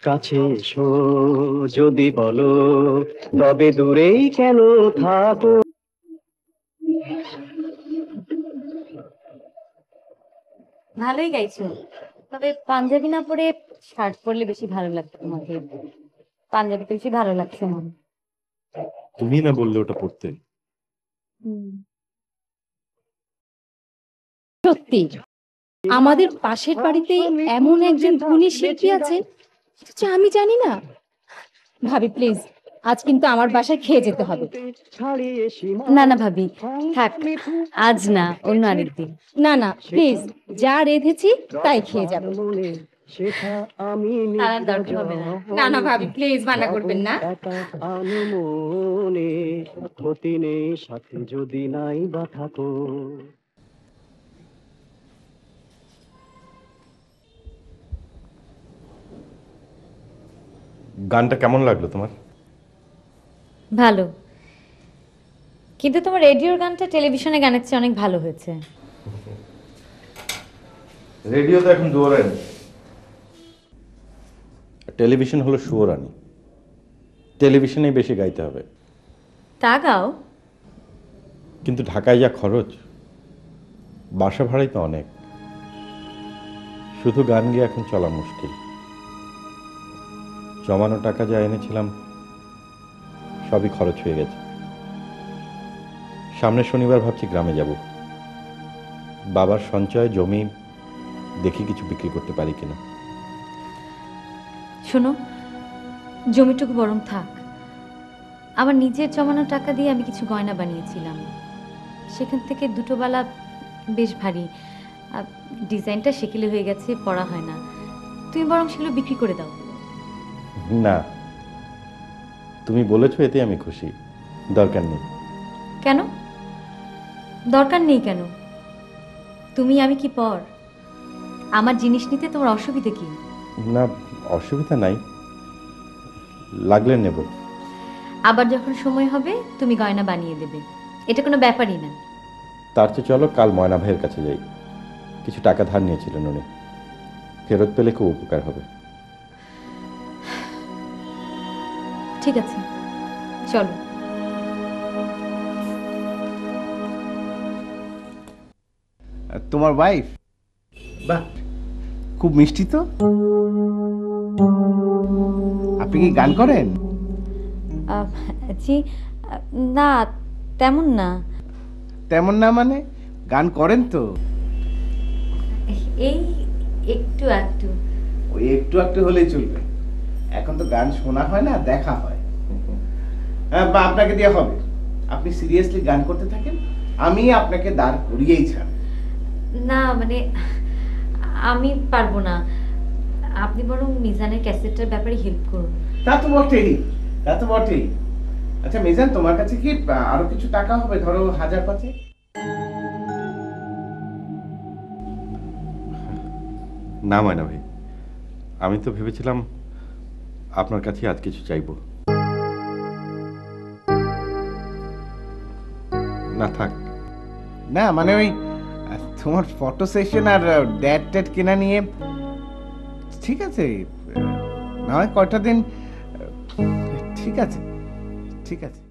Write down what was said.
কাছে এসো যদি বলো, তবে দূরেই কেন থাকো। ভালোই গাইছো, তবে পাঞ্জাবি না পরে শার্ট পরলে বেশি ভালো লাগতো তোমাকে। পাঞ্জাবি তো বেশি ভালো লাগছে না। তুমি না বললে ওটা পড়তে। সত্যি আমাদের পাশের বাড়িতেই এমন একজন ধনী শিল্পী আছে যে আমি জানি না। ভাবি প্লিজ, আজ কিন্তু আমার বাসায় খেয়ে যেতে হবে। না না ভাবি, থাক, আজ না, অন্য আরেকদিন। না না প্লিজ, যা রেঁধেছি তাই খেয়ে যাবে। তার দরকার হবে না। না না ভাবি প্লিজ, মানা করবেন না। ক্ষতি নেই সাথে যদি নাই বা থাকো। গানটা কেমন লাগলো তোমার? ভালো, কিন্তু তোমার রেডিওর গানটা টেলিভিশনে গানের চেয়ে অনেক ভালো হয়েছে। রেডিও তো এখন দুয়ারানি, টেলিভিশন হলো সুয়োরানি। টেলিভিশনেই বেশি গাইতে হবে। তা গাও, কিন্তু ঢাকায় যা খরচ, বাসা ভাড়াই তো অনেক। শুধু গান গিয়ে এখন চলা মুশকিল। জমানো টাকা যা এনেছিলাম সবই খরচ হয়ে গেছে। সামনের শনিবার ভাবছি গ্রামে যাব। বাবার সঞ্চয় জমি দেখি কিছু বিক্রি করতে পারি কিনা। শোনো, জমিটুকু বরং থাক। আমার নিজের জমানো টাকা দিয়ে আমি কিছু গয়না বানিয়েছিলাম, সেখান থেকে দুটো বালা বেশ ভারী। ডিজাইনটা সেকেলে হয়ে গেছে, পরা হয় না। তুমি বরং সেগুলো বিক্রি করে দাও। না, তুমি বলেছো এতে আমি খুশি, দরকার নেই। কেন দরকার নেই? কেন? তুমি আমি কি পর? আমার জিনিস নিতে তোমার অসুবিধা কি? না, অসুবিধা নাই, লাগলে নেব। আবার যখন সময় হবে তুমি গয়না বানিয়ে দেবে, এটা কোনো ব্যাপারই না। তার চেয়ে চলো কাল ময়না ভাইয়ের কাছে যাই। কিছু টাকা ধার নিয়েছিলেন উনি, ফেরত পেলে খুব উপকার হবে। ঠিক আছে, চলো। তোমার ওয়াইফ? বাহ, খুব মিষ্টি তো। আপনি কি গান করেন? জি না, তেমন না। তেমন না মানে? গান করেন তো? এই একটু একটু। ওই একটু একটু হলেই চলবে। এখন তো গান শোনা হয় না, দেখা হয়। হ্যাঁ, বা আপনাকে দিয়ে হবে। আপনি সিরিয়াসলি গান করতে থাকেন, আমি আপনাকে দাঁড় করিয়েই ছাড়। না মানে আমি পারবো না, আপনি বরং মিজানের ক্যাসেটটার ব্যাপারে হেল্প করুন। তা তো বটেই, তা তো বটেই। আচ্ছা মিজান, তোমার কাছে কি আরো কিছু টাকা হবে? ধরো 1000-500। না ময়না ভাই, আমি তো ভেবেছিলাম আপনার কাছে আজ কিছু চাইবো। না থাক। না মানে ওই তোমার ফটো সেশন আর ড্যাট ট্যাট কেনা নিয়ে। ঠিক আছে, না হয় কয়টা দিন। ঠিক আছে, ঠিক আছে।